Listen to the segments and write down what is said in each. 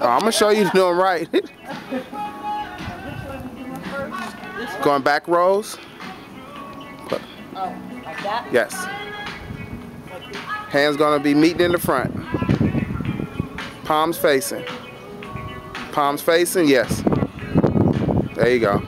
Oh, I'm gonna show you doing right. Going back rows. Oh, like that? Yes. Hands gonna be meeting in the front. Palms facing. Palms facing, yes. There you go.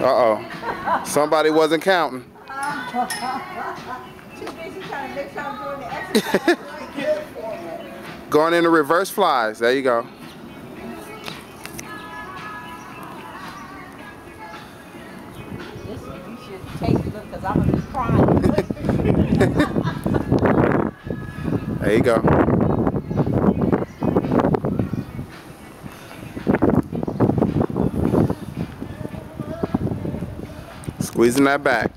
Uh-oh. Somebody wasn't counting. Too busy trying to make sure I'm doing the exercise. Going into reverse flies. There you go. Listen, you should take a look because I'm going to be crying. There you go. Squeezing that back.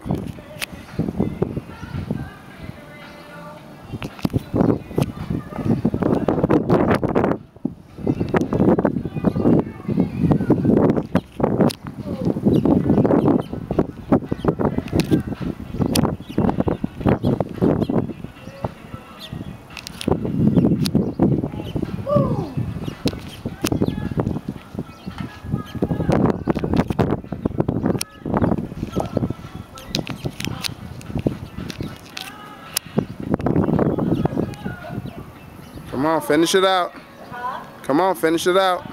Come on, finish it out. Come on, finish it out.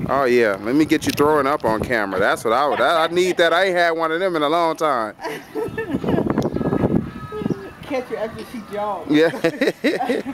Oh yeah, let me get you throwing up on camera. That's what I need that. I ain't had one of them in a long time. Catch you after she jogs. Yeah.